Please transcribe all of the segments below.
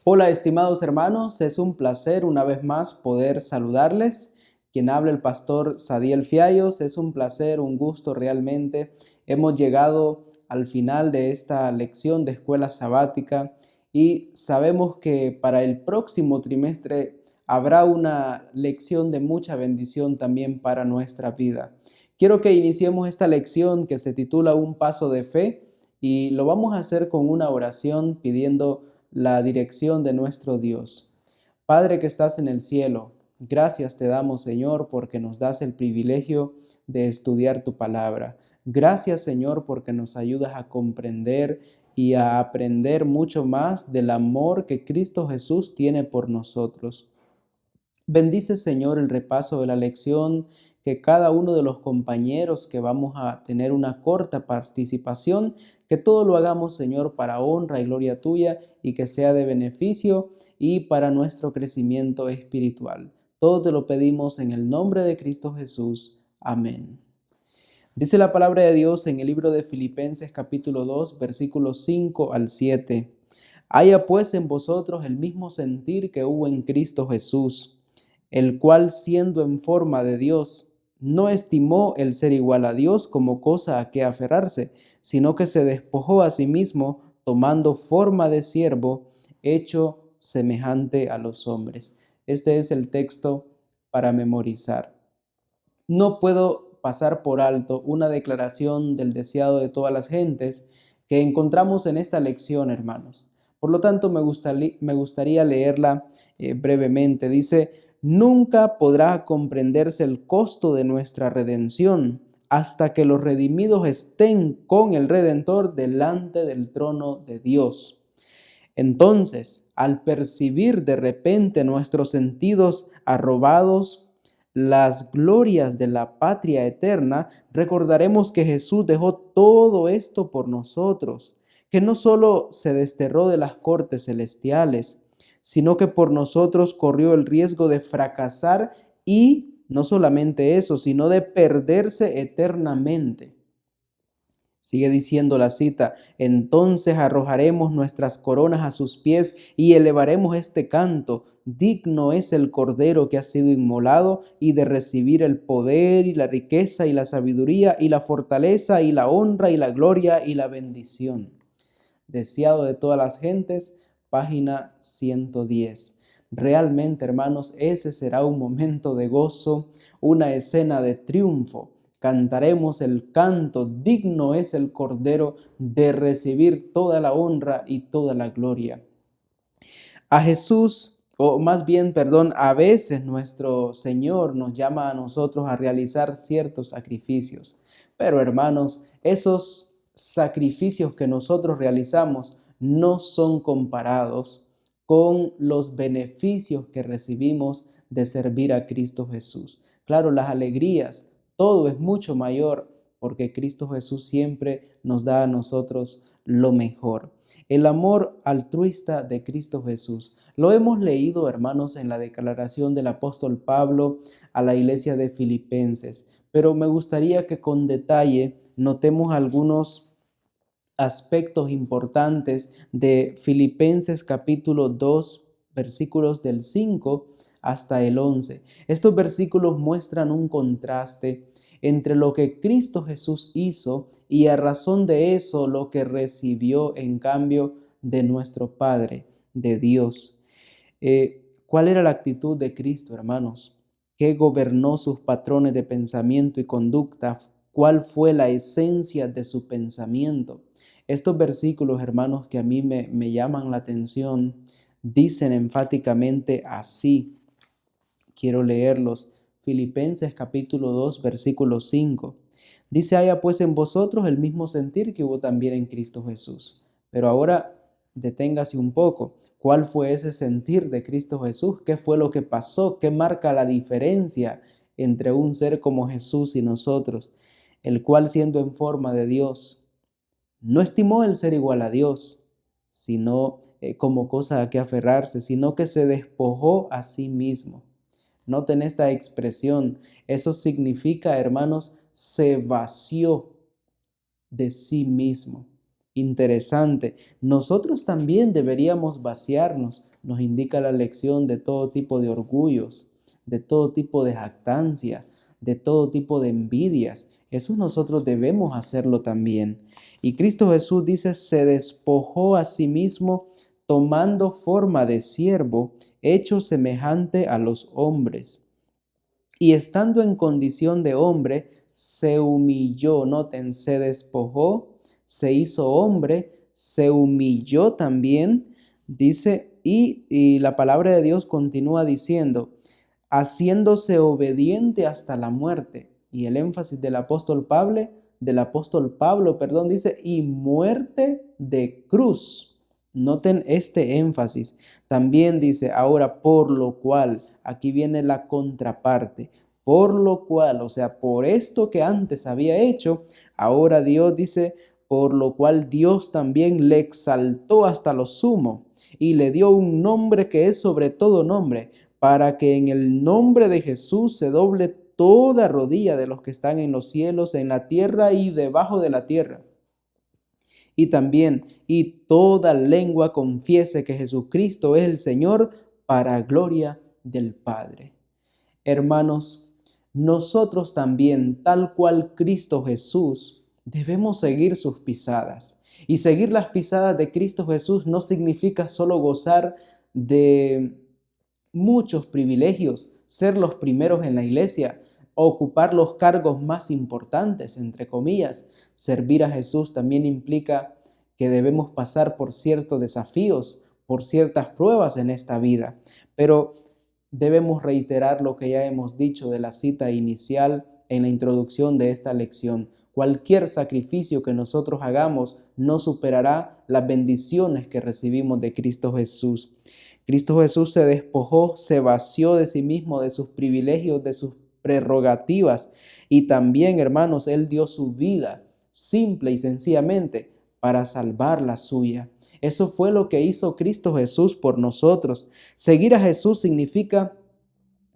Hola estimados hermanos, es un placer una vez más poder saludarles. Quien habla el pastor Sadiel Fiallos, es un placer, un gusto realmente. Hemos llegado al final de esta lección de escuela sabática y sabemos que para el próximo trimestre habrá una lección de mucha bendición también para nuestra vida. Quiero que iniciemos esta lección que se titula Un paso de fe y lo vamos a hacer con una oración pidiendo la dirección de nuestro Dios. Padre que estás en el cielo, gracias te damos, Señor, porque nos das el privilegio de estudiar tu palabra. Gracias, Señor, porque nos ayudas a comprender y a aprender mucho más del amor que Cristo Jesús tiene por nosotros. Bendice, Señor, el repaso de la lección, que cada uno de los compañeros que vamos a tener una corta participación, que todo lo hagamos, Señor, para honra y gloria tuya y que sea de beneficio y para nuestro crecimiento espiritual. Todo te lo pedimos en el nombre de Cristo Jesús. Amén. Dice la palabra de Dios en el libro de Filipenses capítulo 2, versículos 5 al 7. Haya pues en vosotros el mismo sentir que hubo en Cristo Jesús, el cual siendo en forma de Dios, no estimó el ser igual a Dios como cosa a que aferrarse, sino que se despojó a sí mismo, tomando forma de siervo, hecho semejante a los hombres. Este es el texto para memorizar. No puedo pasar por alto una declaración del deseado de todas las gentes que encontramos en esta lección, hermanos. Por lo tanto, me gustaría leerla brevemente. Dice, nunca podrá comprenderse el costo de nuestra redención hasta que los redimidos estén con el Redentor delante del trono de Dios. Entonces, al percibir de repente nuestros sentidos arrobados las glorias de la patria eterna, recordaremos que Jesús dejó todo esto por nosotros, que no solo se desterró de las cortes celestiales, sino que por nosotros corrió el riesgo de fracasar y no solamente eso, sino de perderse eternamente. Sigue diciendo la cita, entonces arrojaremos nuestras coronas a sus pies y elevaremos este canto. Digno es el Cordero que ha sido inmolado y de recibir el poder y la riqueza y la sabiduría y la fortaleza y la honra y la gloria y la bendición. Deseado de todas las gentes, página 110. Realmente, hermanos, ese será un momento de gozo, una escena de triunfo. Cantaremos el canto, digno es el Cordero de recibir toda la honra y toda la gloria. A Jesús, o más bien, perdón, a veces nuestro Señor nos llama a nosotros a realizar ciertos sacrificios. Pero hermanos, esos sacrificios que nosotros realizamos no son comparados con los beneficios que recibimos de servir a Cristo Jesús. Claro, las alegrías, todo es mucho mayor porque Cristo Jesús siempre nos da a nosotros lo mejor. El amor altruista de Cristo Jesús. Lo hemos leído, hermanos, en la declaración del apóstol Pablo a la iglesia de Filipenses, pero me gustaría que con detalle notemos algunos aspectos importantes de Filipenses capítulo 2, versículos del 5 hasta el 11. Estos versículos muestran un contraste entre lo que Cristo Jesús hizo y a razón de eso lo que recibió en cambio de nuestro Padre, de Dios. ¿Cuál era la actitud de Cristo, hermanos? ¿Qué gobernó sus patrones de pensamiento y conducta? ¿Cuál fue la esencia de su pensamiento? Estos versículos, hermanos, que a mí me llaman la atención, dicen enfáticamente así. Quiero leerlos. Filipenses capítulo 2, versículo 5. Dice, haya pues en vosotros el mismo sentir que hubo también en Cristo Jesús. Pero ahora deténgase un poco. ¿Cuál fue ese sentir de Cristo Jesús? ¿Qué fue lo que pasó? ¿Qué marca la diferencia entre un ser como Jesús y nosotros? El cual siendo en forma de Dios, no estimó el ser igual a Dios, sino como cosa a que aferrarse, sino que se despojó a sí mismo. Noten esta expresión. Eso significa, hermanos, se vació de sí mismo. interesante. Nosotros también deberíamos vaciarnos, nos indica la lección, de todo tipo de orgullos, de todo tipo de jactancia, de todo tipo de envidias. Eso nosotros debemos hacerlo también. Y Cristo Jesús dice, se despojó a sí mismo tomando forma de siervo, hecho semejante a los hombres. Y estando en condición de hombre, se humilló, noten, se despojó, se hizo hombre, se humilló también, dice, y la palabra de Dios continúa diciendo, haciéndose obediente hasta la muerte. Y el énfasis del apóstol Pablo, dice, y muerte de cruz. Noten este énfasis. También dice, ahora por lo cual, aquí viene la contraparte, por lo cual, o sea, por esto que antes había hecho, ahora Dios dice, por lo cual Dios también le exaltó hasta lo sumo y le dio un nombre que es sobre todo nombre, para que en el nombre de Jesús se doble toda rodilla de los que están en los cielos, en la tierra y debajo de la tierra. Y también, y toda lengua confiese que Jesucristo es el Señor, para gloria del Padre. Hermanos, nosotros también, tal cual Cristo Jesús, debemos seguir sus pisadas. Y seguir las pisadas de Cristo Jesús no significa solo gozar de muchos privilegios, ser los primeros en la iglesia, ocupar los cargos más importantes, entre comillas. Servir a Jesús también implica que debemos pasar por ciertos desafíos, por ciertas pruebas en esta vida, pero debemos reiterar lo que ya hemos dicho de la cita inicial en la introducción de esta lección. Cualquier sacrificio que nosotros hagamos no superará las bendiciones que recibimos de Cristo Jesús. Cristo Jesús se despojó, se vació de sí mismo, de sus privilegios, de sus prerrogativas, y también, hermanos, Él dio su vida simple y sencillamente para salvar la suya. Eso fue lo que hizo Cristo Jesús por nosotros. Seguir a Jesús significa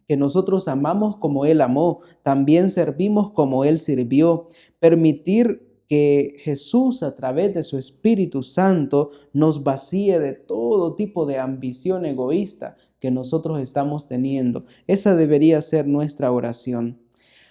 que nosotros amamos como Él amó, también servimos como Él sirvió. Permitir que Jesús, a través de su Espíritu Santo, nos vacíe de todo tipo de ambición egoísta que nosotros estamos teniendo. Esa debería ser nuestra oración.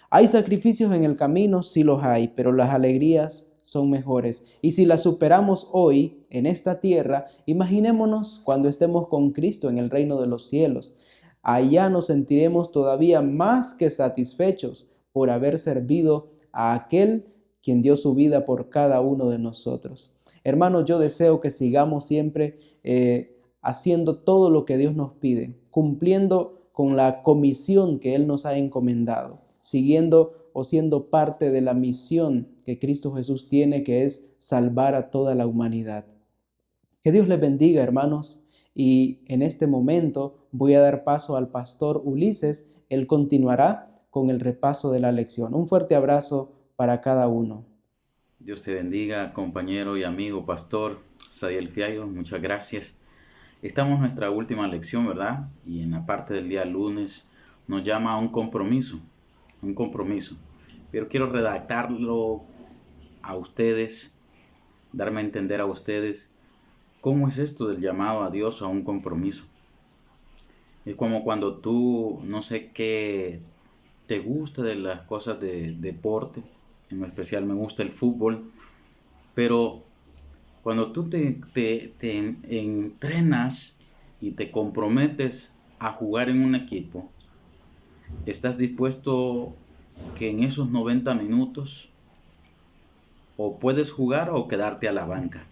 ¿Hay sacrificios en el camino? Sí los hay, pero las alegrías son mejores. Y si las superamos hoy en esta tierra, imaginémonos cuando estemos con Cristo en el reino de los cielos. Allá nos sentiremos todavía más que satisfechos por haber servido a aquel quien dio su vida por cada uno de nosotros. Hermanos, yo deseo que sigamos siempre haciendo todo lo que Dios nos pide, cumpliendo con la comisión que Él nos ha encomendado, siguiendo o siendo parte de la misión que Cristo Jesús tiene, que es salvar a toda la humanidad. Que Dios les bendiga, hermanos, y en este momento voy a dar paso al pastor Ulises. Él continuará con el repaso de la lección. Un fuerte abrazo para cada uno. Dios te bendiga, compañero y amigo pastor Sadiel Fiallos, muchas gracias. Estamos en nuestra última lección, ¿verdad? Y en la parte del día lunes nos llama a un compromiso. Pero quiero redactarlo a ustedes, darme a entender a ustedes cómo es esto del llamado a Dios a un compromiso. Es como cuando tú, no sé qué te gusta de las cosas de deporte, en especial me gusta el fútbol, pero cuando tú te entrenas y te comprometes a jugar en un equipo, estás dispuesto que en esos 90 minutos o puedes jugar o quedarte a la banca.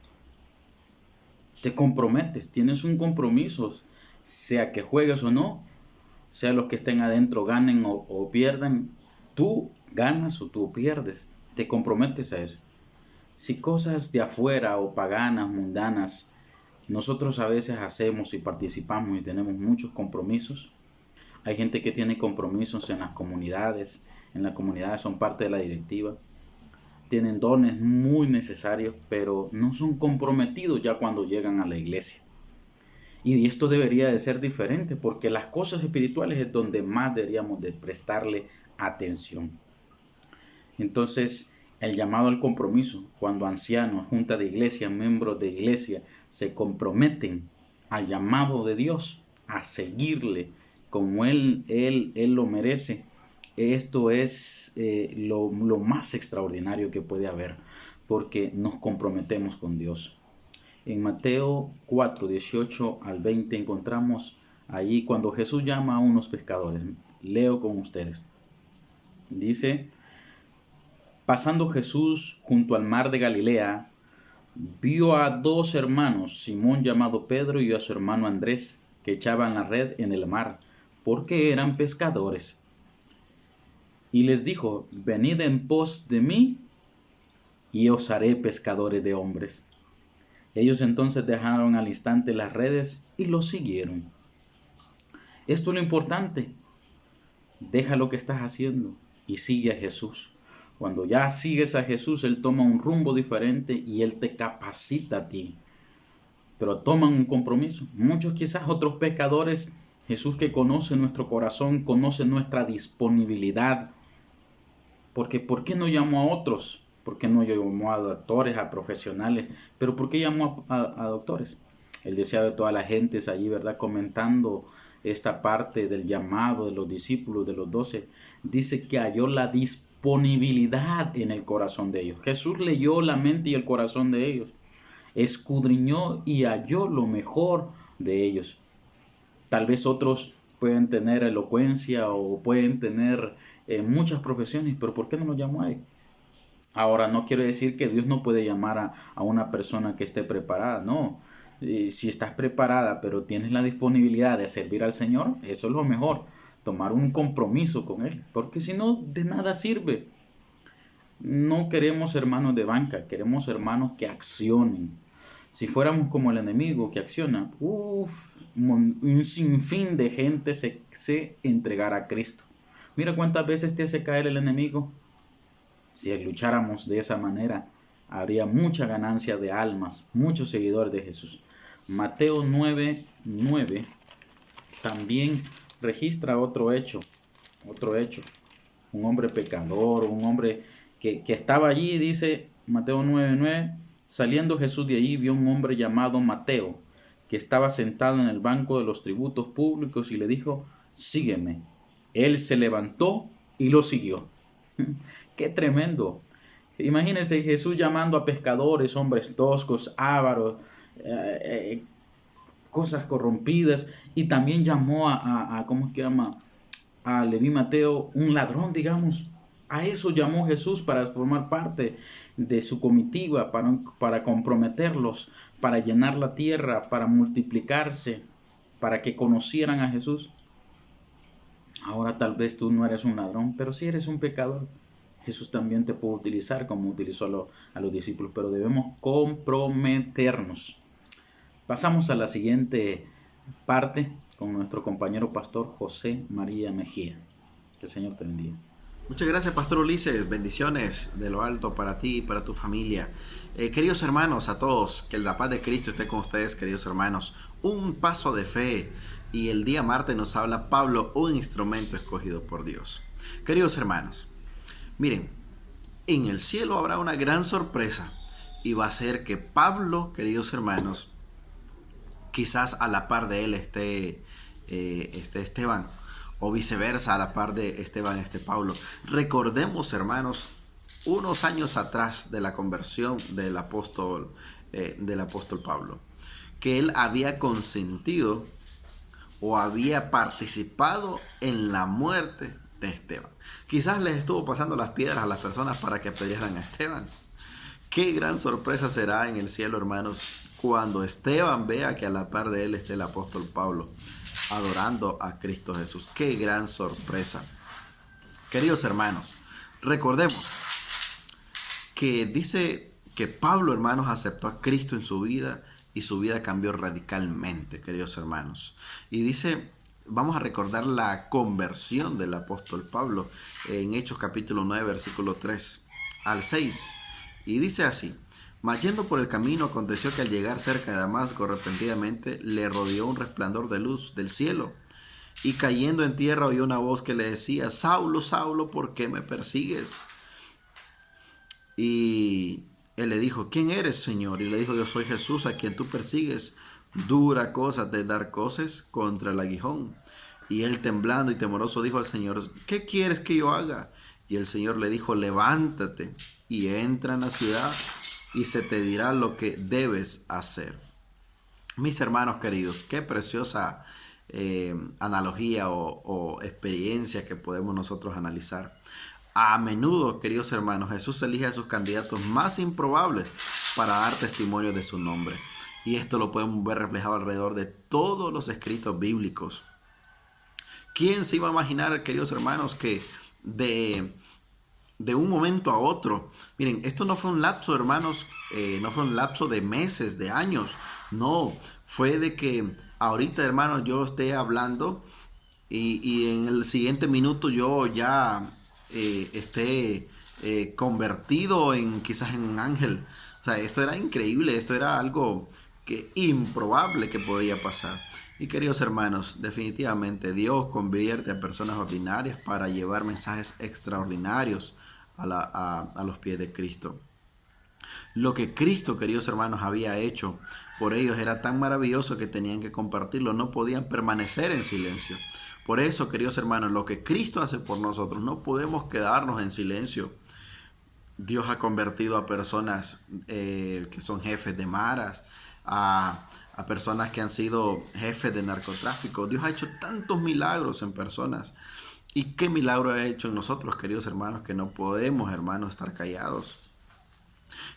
Te comprometes, tienes un compromiso, sea que juegues o no, sea los que estén adentro ganen o pierdan, tú ganas o tú pierdes, te comprometes a eso. Si cosas de afuera o paganas, mundanas, nosotros a veces hacemos y participamos y tenemos muchos compromisos. Hay gente que tiene compromisos en las comunidades son parte de la directiva, tienen dones muy necesarios, pero no son comprometidos ya cuando llegan a la iglesia. Y esto debería de ser diferente, porque las cosas espirituales es donde más deberíamos de prestarle atención. Entonces, El llamado al compromiso, cuando ancianos, junta de iglesia, miembros de iglesia se comprometen al llamado de Dios, a seguirle como Él lo merece. Esto es lo más extraordinario que puede haber, porque nos comprometemos con Dios. En Mateo 4, 18 al 20 encontramos allí cuando Jesús llama a unos pescadores. Leo con ustedes. Dice: pasando Jesús junto al mar de Galilea, vio a dos hermanos, Simón llamado Pedro y a su hermano Andrés, que echaban la red en el mar, porque eran pescadores. Y les dijo: venid en pos de mí, y os haré pescadores de hombres. Ellos entonces dejaron al instante las redes y lo siguieron. Esto es lo importante. Deja lo que estás haciendo y sigue a Jesús. Cuando ya sigues a Jesús, Él toma un rumbo diferente y Él te capacita a ti. Pero toman un compromiso. Muchos, quizás otros pecadores, Jesús, que conoce nuestro corazón, conoce nuestra disponibilidad. Porque ¿por qué no llamó a otros? ¿Por qué no llamó a doctores, a profesionales? Pero ¿por qué llamó a doctores? El deseo de toda la gente es allí, ¿verdad? Comentando esta parte del llamado de los discípulos, de los 12, dice que halló la disponibilidad en el corazón de ellos. Jesús leyó la mente y el corazón de ellos, escudriñó y halló lo mejor de ellos. Tal vez otros pueden tener elocuencia o pueden tener muchas profesiones, pero ¿por qué no los llamó a él? Ahora, no quiero decir que Dios no puede llamar a una persona que esté preparada, no. Si estás preparada, pero tienes la disponibilidad de servir al Señor, eso es lo mejor, tomar un compromiso con Él, porque si no, de nada sirve. No queremos hermanos de banca, queremos hermanos que accionen. Si fuéramos como el enemigo que acciona, un sinfín de gente se entregará a Cristo. Mira cuántas veces te hace caer el enemigo. Si lucháramos de esa manera, habría mucha ganancia de almas, muchos seguidores de Jesús. Mateo 9:9 también registra otro hecho. Un hombre pecador, un hombre que estaba allí, dice Mateo 9:9, saliendo Jesús de allí, vio un hombre llamado Mateo, que estaba sentado en el banco de los tributos públicos y le dijo: sígueme. Él se levantó y lo siguió. ¡Qué tremendo! Imagínense Jesús llamando a pescadores, hombres toscos, ávaros, cosas corrompidas, y también llamó ¿cómo es que llama? A Leví Mateo, un ladrón, digamos. A eso llamó Jesús para formar parte de su comitiva, para comprometerlos, para llenar la tierra, para multiplicarse, para que conocieran a Jesús. Ahora tal vez tú no eres un ladrón, pero sí eres un pecador. Jesús también te puede utilizar como utilizó a los discípulos, pero debemos comprometernos. Pasamos a la siguiente parte con nuestro compañero pastor José María Mejía. Que el Señor te bendiga. Muchas gracias, Pastor Ulises. Bendiciones de lo alto para ti y para tu familia. Queridos hermanos, a todos, que la paz de Cristo esté con ustedes, queridos hermanos. Un paso de fe. Y el día martes nos habla Pablo, un instrumento escogido por Dios. Queridos hermanos, miren, en el cielo habrá una gran sorpresa. Y va a ser que Pablo, queridos hermanos, quizás a la par de él esté Esteban, o viceversa, a la par de Esteban esté Pablo. Recordemos, hermanos, unos años atrás de la conversión del apóstol Pablo, que él había consentido o había participado en la muerte de Esteban. Quizás les estuvo pasando las piedras a las personas para que apedrearan a Esteban. Qué gran sorpresa será en el cielo, hermanos, cuando Esteban vea que a la par de él esté el apóstol Pablo adorando a Cristo Jesús. Qué gran sorpresa. Queridos hermanos, recordemos que dice que Pablo, hermanos, aceptó a Cristo en su vida y su vida cambió radicalmente, queridos hermanos. Y dice, vamos a recordar la conversión del apóstol Pablo en Hechos capítulo 9, versículo 3 al 6. Y dice así: mas yendo por el camino, aconteció que al llegar cerca de Damasco, repentinamente le rodeó un resplandor de luz del cielo. Y cayendo en tierra oyó una voz que le decía: Saulo, Saulo, ¿por qué me persigues? Y él le dijo, ¿quién eres, Señor? Y le dijo, yo soy Jesús a quien tú persigues. Dura cosa de dar coces contra el aguijón. Y él, temblando y temoroso, dijo al Señor, ¿qué quieres que yo haga? Y el Señor le dijo, levántate y entra en la ciudad y se te dirá lo que debes hacer. Mis hermanos queridos, qué preciosa analogía o experiencia que podemos nosotros analizar. A menudo, queridos hermanos, Jesús elige a sus candidatos más improbables para dar testimonio de su nombre. Y esto lo podemos ver reflejado alrededor de todos los escritos bíblicos. ¿Quién se iba a imaginar, queridos hermanos, que de un momento a otro, miren, esto no fue un lapso, hermanos, no fue un lapso de meses, de años, no, fue de que ahorita, hermanos, yo esté hablando y en el siguiente minuto yo ya esté convertido quizás en un ángel. O sea, esto era increíble, esto era algo improbable que podía pasar. Y queridos hermanos, definitivamente Dios convierte a personas ordinarias para llevar mensajes extraordinarios a los pies de Cristo. Lo que Cristo, queridos hermanos, había hecho por ellos era tan maravilloso que tenían que compartirlo, no podían permanecer en silencio. Por eso, queridos hermanos, lo que Cristo hace por nosotros, no podemos quedarnos en silencio. Dios ha convertido a personas que son jefes de maras, a personas que han sido jefes de narcotráfico. Dios ha hecho tantos milagros en personas. ¿Y qué milagro ha hecho en nosotros, queridos hermanos, que no podemos, hermanos, estar callados?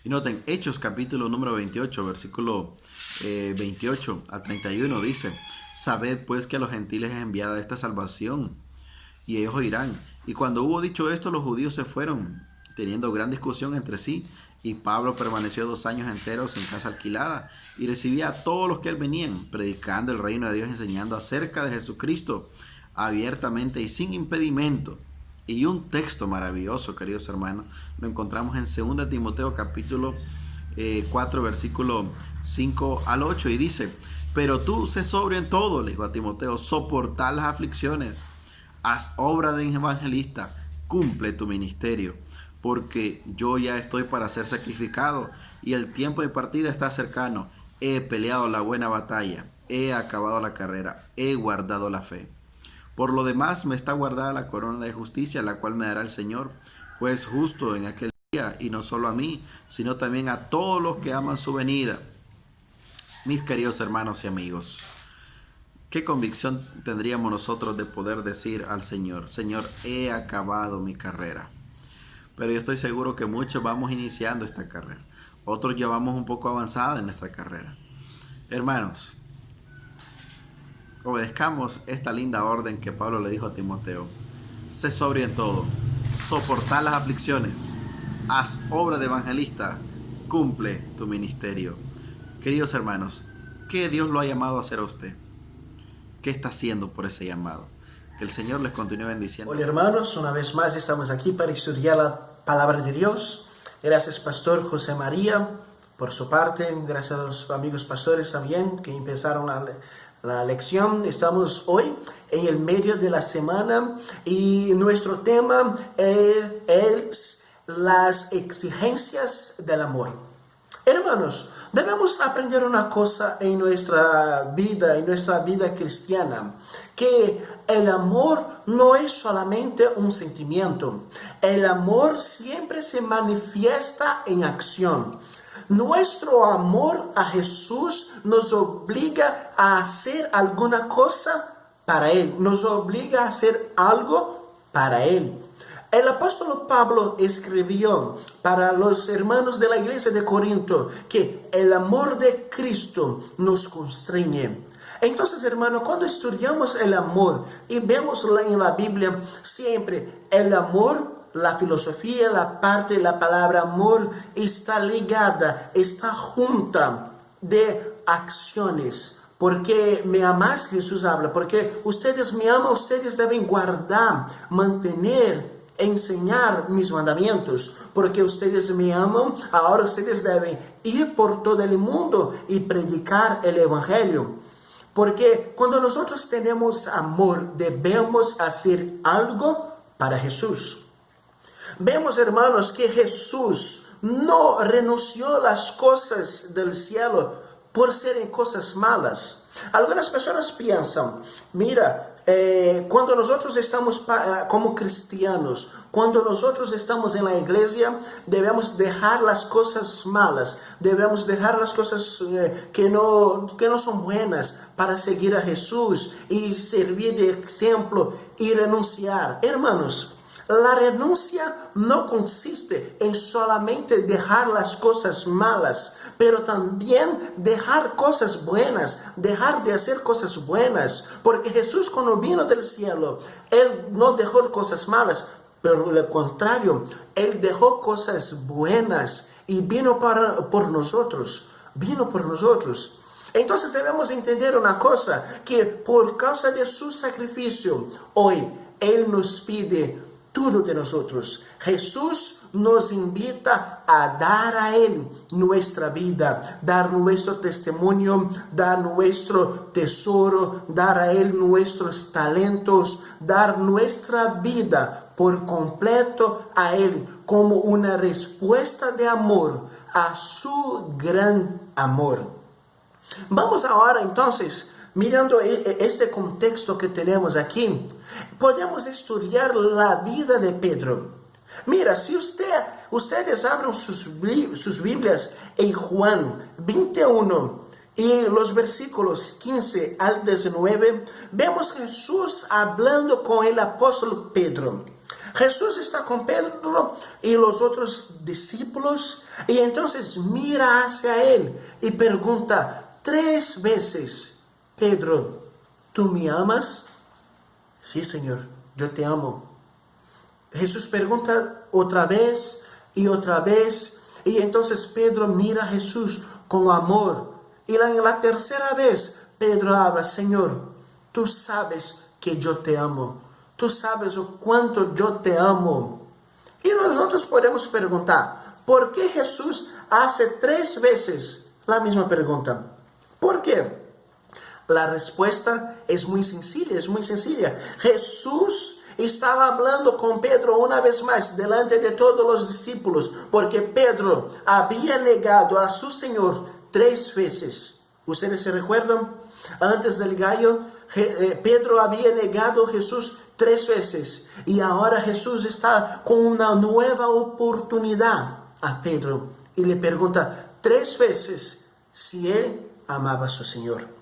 Y noten, Hechos capítulo número 28, versículo 28 al 31 dice, sabed pues que a los gentiles es enviada esta salvación, y ellos oirán. Y cuando hubo dicho esto, los judíos se fueron, teniendo gran discusión entre sí, y Pablo permaneció 2 años enteros en casa alquilada, y recibía a todos los que él venían, predicando el reino de Dios, enseñando acerca de Jesucristo, abiertamente y sin impedimento. Y un texto maravilloso, queridos hermanos, lo encontramos en 2 Timoteo capítulo 4, versículo 5 al 8, y dice, pero tú sé sobrio en todo, le dijo a Timoteo, soportar las aflicciones, haz obra de evangelista, cumple tu ministerio, porque yo ya estoy para ser sacrificado, y el tiempo de partida está cercano. He peleado la buena batalla, he acabado la carrera, he guardado la fe. Por lo demás me está guardada la corona de justicia, la cual me dará el Señor, juez justo en aquel día, y no solo a mí, sino también a todos los que aman su venida. Mis queridos hermanos y amigos, ¿qué convicción tendríamos nosotros de poder decir al Señor, Señor, he acabado mi carrera? Pero yo estoy seguro que muchos vamos iniciando esta carrera. Otros ya vamos un poco avanzada en nuestra carrera. Hermanos, obedezcamos esta linda orden que Pablo le dijo a Timoteo. Sé sobrio en todo, soportar las aflicciones, haz obra de evangelista, cumple tu ministerio. Queridos hermanos, ¿qué Dios lo ha llamado a hacer a usted? ¿Qué está haciendo por ese llamado? Que el Señor les continúe bendiciendo. Hola hermanos, una vez más estamos aquí para estudiar la palabra de Dios. Gracias Pastor José María por su parte, gracias a los amigos pastores también que empezaron la lección. Estamos hoy en el medio de la semana y nuestro tema es las exigencias del amor. Hermanos, debemos aprender una cosa en nuestra vida cristiana, que el amor no es solamente un sentimiento. El amor siempre se manifiesta en acción. Nuestro amor a Jesús nos obliga a hacer alguna cosa para Él, nos obliga a hacer algo para Él. El apóstol Pablo escribió para los hermanos de la iglesia de Corinto que el amor de Cristo nos constreñe. Entonces, hermano, cuando estudiamos el amor y vemos en la Biblia siempre el amor, la filosofía, la palabra amor está ligada, está junta de acciones. Porque me amas, Jesús habla, porque ustedes me aman, ustedes deben guardar, mantener, enseñar mis mandamientos, porque ustedes me aman, ahora ustedes deben ir por todo el mundo y predicar el evangelio. Porque cuando nosotros tenemos amor, debemos hacer algo para Jesús. Vemos, hermanos, que Jesús no renunció a las cosas del cielo por ser cosas malas. Algunas personas piensan, mira, cuando nosotros estamos como cristianos, cuando nosotros estamos en la iglesia, debemos dejar las cosas malas, debemos dejar las cosas que no son buenas para seguir a Jesús y servir de ejemplo y renunciar. Hermanos, la renuncia no consiste en solamente dejar las cosas malas, pero también dejar cosas buenas, dejar de hacer cosas buenas. Porque Jesús, cuando vino del cielo, Él no dejó cosas malas, pero al contrario, Él dejó cosas buenas y vino por nosotros, vino por nosotros. Entonces debemos entender una cosa, que por causa de su sacrificio, hoy Él nos pide todo de nosotros. Jesús nos invita a dar a Él nuestra vida, dar nuestro testimonio, dar nuestro tesoro, dar a Él nuestros talentos, dar nuestra vida por completo a Él como una respuesta de amor a su gran amor. Vamos ahora entonces, mirando este contexto que tenemos aquí, podemos estudiar la vida de Pedro. Mira, si ustedes abren sus Biblias en Juan 21 y los versículos 15 al 19, vemos Jesús hablando con el apóstol Pedro. Jesús está con Pedro y los otros discípulos, y entonces mira hacia él y pregunta 3 veces, Pedro, ¿tú me amas? Sí, Señor, yo te amo. Jesús pregunta otra vez, y entonces Pedro mira a Jesús con amor. Y en la tercera vez, Pedro habla, Señor, tú sabes que yo te amo. Tú sabes cuánto yo te amo. Y nosotros podemos preguntar, ¿por qué Jesús hace 3 veces la misma pregunta? ¿Por qué? La respuesta es muy sencilla. Jesús estaba hablando con Pedro una vez más delante de todos los discípulos, porque Pedro había negado a su Señor 3 veces. ¿Ustedes se recuerdan? Antes del gallo, Pedro había negado a Jesús 3 veces. Y ahora Jesús está con una nueva oportunidad a Pedro. Y le pregunta 3 veces si él amaba a su Señor.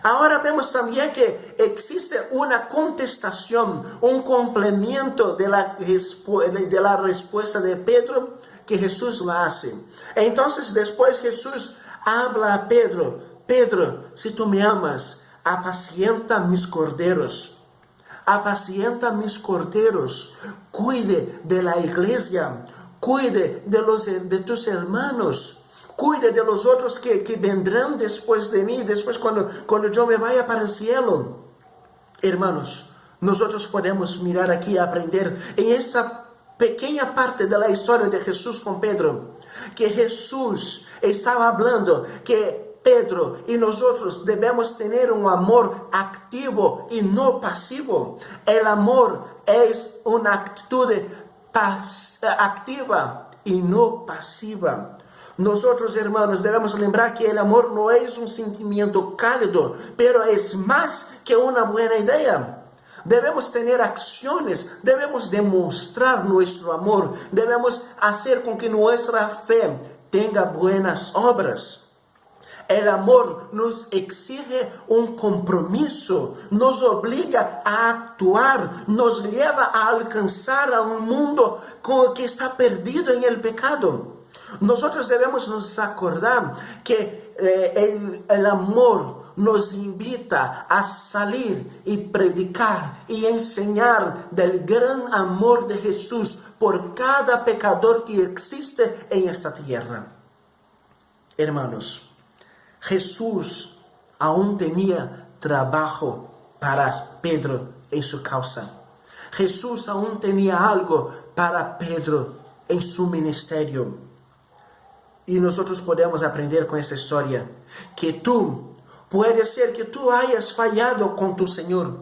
Ahora vemos también que existe una contestación, un complemento de la respuesta de Pedro que Jesús la hace. Entonces después Jesús habla a Pedro, Pedro, si tú me amas, apacienta mis corderos. Apacienta mis corderos. Cuide de la iglesia. Cuide de tus hermanos. Cuide de los otros que vendrán después de mí, después cuando yo me vaya para el cielo. Hermanos, nosotros podemos mirar aquí y aprender en esta pequeña parte de la historia de Jesús con Pedro, que Jesús estaba hablando que Pedro y nosotros debemos tener un amor activo y no pasivo. El amor es una actitud activa y no pasiva. Nosotros, hermanos, debemos lembrar que el amor no es un sentimiento cálido, pero es más que una buena idea. Debemos tener acciones, debemos demostrar nuestro amor, debemos hacer con que nuestra fe tenga buenas obras. El amor nos exige un compromiso, nos obliga a actuar, nos lleva a alcanzar a un mundo que está perdido en el pecado. Nosotros debemos nos acordar que el amor nos invita a salir y predicar y enseñar del gran amor de Jesús por cada pecador que existe en esta tierra. Hermanos, Jesús aún tenía trabajo para Pedro en su causa. Jesús aún tenía algo para Pedro en su ministerio. Y nosotros podemos aprender con esta historia que puede ser que tú hayas fallado con tu Señor.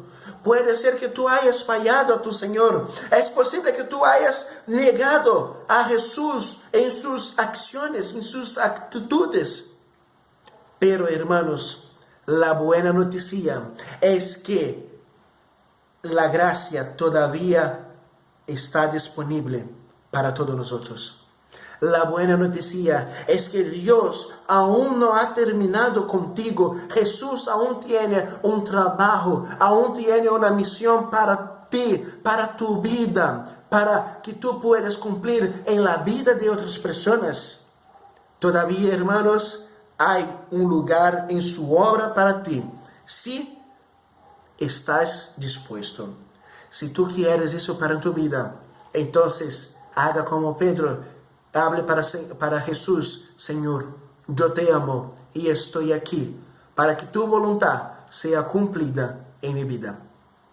Puede ser que tú hayas fallado a tu Señor. Es posible que tú hayas negado a Jesús en sus acciones, en sus actitudes. Pero hermanos, la buena noticia es que la gracia todavía está disponible para todos nosotros. La buena noticia es que Dios aún no ha terminado contigo. Jesús aún tiene un trabajo, aún tiene una misión para ti, para tu vida, para que tú puedas cumplir en la vida de otras personas. Todavía, hermanos, hay un lugar en su obra para ti, si estás dispuesto. Si tú quieres eso para tu vida, entonces haga como Pedro. Hable para Jesús: Señor, yo te amo y estoy aquí para que tu voluntad sea cumplida en mi vida.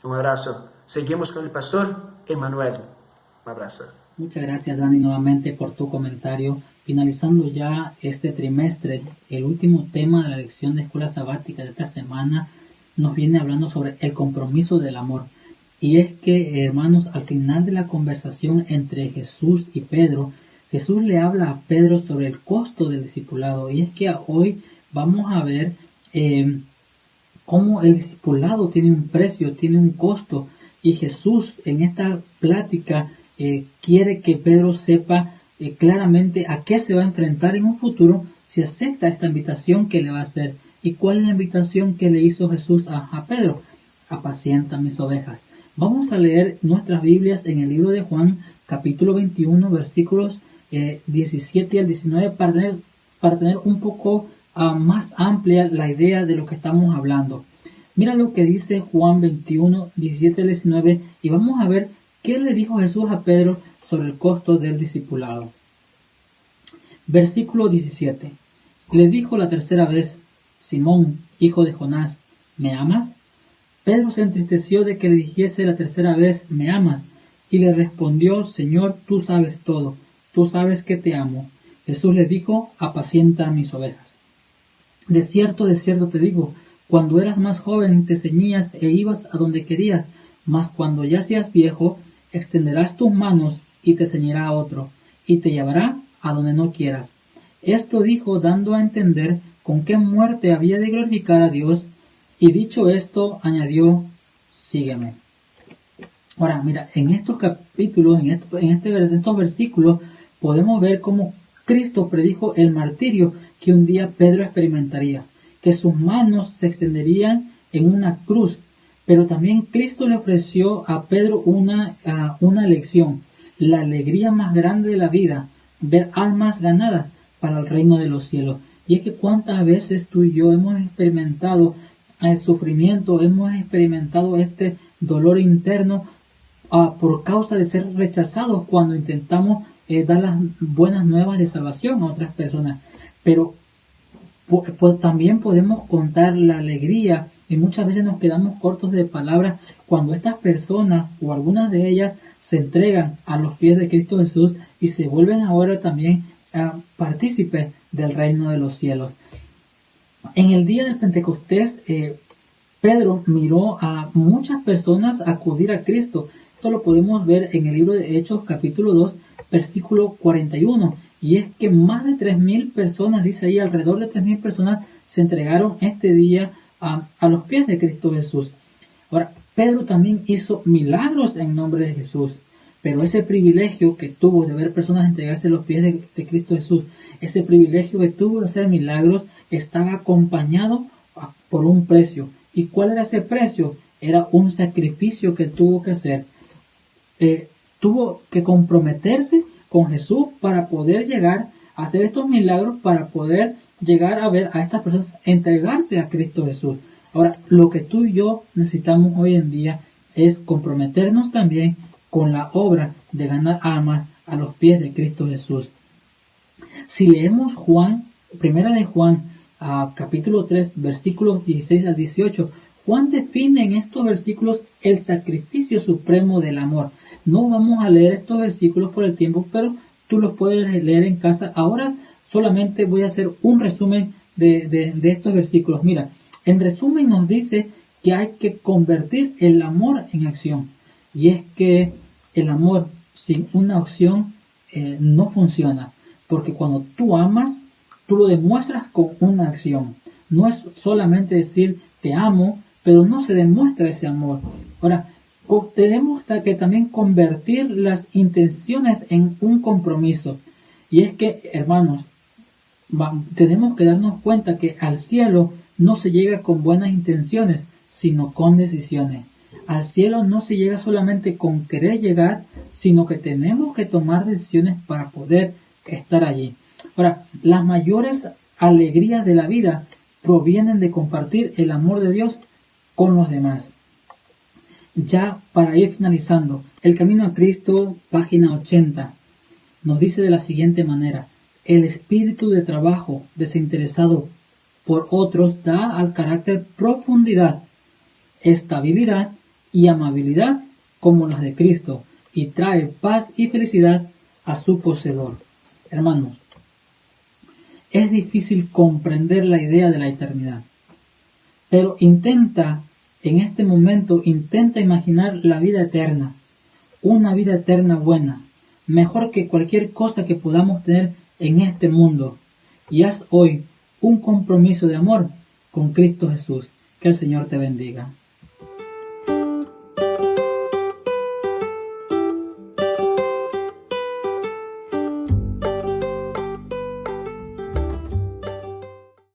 Un abrazo. Seguimos con el pastor Emanuel. Un abrazo. Muchas gracias, Dani, nuevamente por tu comentario. Finalizando ya este trimestre, el último tema de la lección de escuela sabática de esta semana nos viene hablando sobre el compromiso del amor. Y es que, hermanos, al final de la conversación entre Jesús y Pedro, Jesús le habla a Pedro sobre el costo del discipulado. Y es que hoy vamos a ver cómo el discipulado tiene un precio, tiene un costo. Y Jesús en esta plática quiere que Pedro sepa claramente a qué se va a enfrentar en un futuro si acepta esta invitación que le va a hacer. ¿Y cuál es la invitación que le hizo Jesús a Pedro? Apacienta mis ovejas. Vamos a leer nuestras Biblias en el libro de Juan, capítulo 21, versículos 17 al 19, para tener un poco más amplia la idea de lo que estamos hablando. Mira lo que dice Juan 21, 17 al 19, y vamos a ver qué le dijo Jesús a Pedro sobre el costo del discipulado. Versículo 17. Le dijo la tercera vez: Simón, hijo de Jonás, ¿me amas? Pedro se entristeció de que le dijese la tercera vez: ¿me amas? Y le respondió: Señor, tú sabes todo, tú sabes que te amo. Jesús le dijo: apacienta mis ovejas. De cierto te digo, cuando eras más joven te ceñías e ibas a donde querías, mas cuando ya seas viejo, extenderás tus manos y te ceñirá otro, y te llevará a donde no quieras. Esto dijo dando a entender con qué muerte había de glorificar a Dios, y dicho esto, añadió: sígueme. Ahora, mira, en estos capítulos, en estos versículos, podemos ver cómo Cristo predijo el martirio que un día Pedro experimentaría, que sus manos se extenderían en una cruz, pero también Cristo le ofreció a Pedro una lección, la alegría más grande de la vida, ver almas ganadas para el reino de los cielos. Y es que cuántas veces tú y yo hemos experimentado el sufrimiento, hemos experimentado este dolor interno por causa de ser rechazados cuando intentamos dar las buenas nuevas de salvación a otras personas. Pero también podemos contar la alegría, y muchas veces nos quedamos cortos de palabras cuando estas personas o algunas de ellas se entregan a los pies de Cristo Jesús y se vuelven ahora también partícipes del reino de los cielos. En el día del Pentecostés, Pedro miró a muchas personas acudir a Cristo. Esto lo podemos ver en el libro de Hechos, capítulo 2, versículo 41. Y es que más de 3.000 personas, dice ahí, alrededor de 3.000 personas se entregaron este día a los pies de Cristo Jesús. Ahora, Pedro también hizo milagros en nombre de Jesús. Pero ese privilegio que tuvo de ver personas entregarse a los pies de Cristo Jesús, ese privilegio que tuvo de hacer milagros, estaba acompañado por un precio. ¿Y cuál era ese precio? Era un sacrificio que tuvo que hacer. Tuvo que comprometerse con Jesús para poder llegar a hacer estos milagros, para poder llegar a ver a estas personas entregarse a Cristo Jesús. Ahora, lo que tú y yo necesitamos hoy en día es comprometernos también con la obra de ganar almas a los pies de Cristo Jesús. Si leemos Primera de Juan, capítulo 3, versículos 16 al 18, Juan define en estos versículos el sacrificio supremo del amor. No vamos a leer estos versículos por el tiempo, pero tú los puedes leer en casa. Ahora solamente voy a hacer un resumen de estos versículos. Mira, en resumen nos dice que hay que convertir el amor en acción. Y es que el amor sin una acción no funciona, porque cuando tú amas, tú lo demuestras con una acción. No es solamente decir te amo, pero no se demuestra ese amor. Ahora, tenemos que también convertir las intenciones en un compromiso. Y es que, hermanos, tenemos que darnos cuenta que al cielo no se llega con buenas intenciones, sino con decisiones. Al cielo no se llega solamente con querer llegar, sino que tenemos que tomar decisiones para poder estar allí. Ahora, las mayores alegrías de la vida provienen de compartir el amor de Dios con los demás. Ya para ir finalizando, El Camino a Cristo, página 80, nos dice de la siguiente manera: el espíritu de trabajo desinteresado por otros da al carácter profundidad, estabilidad y amabilidad como las de Cristo, y trae paz y felicidad a su poseedor. Hermanos, es difícil comprender la idea de la eternidad, pero en este momento intenta imaginar la vida eterna, una vida eterna buena, mejor que cualquier cosa que podamos tener en este mundo, y haz hoy un compromiso de amor con Cristo Jesús. Que el Señor te bendiga.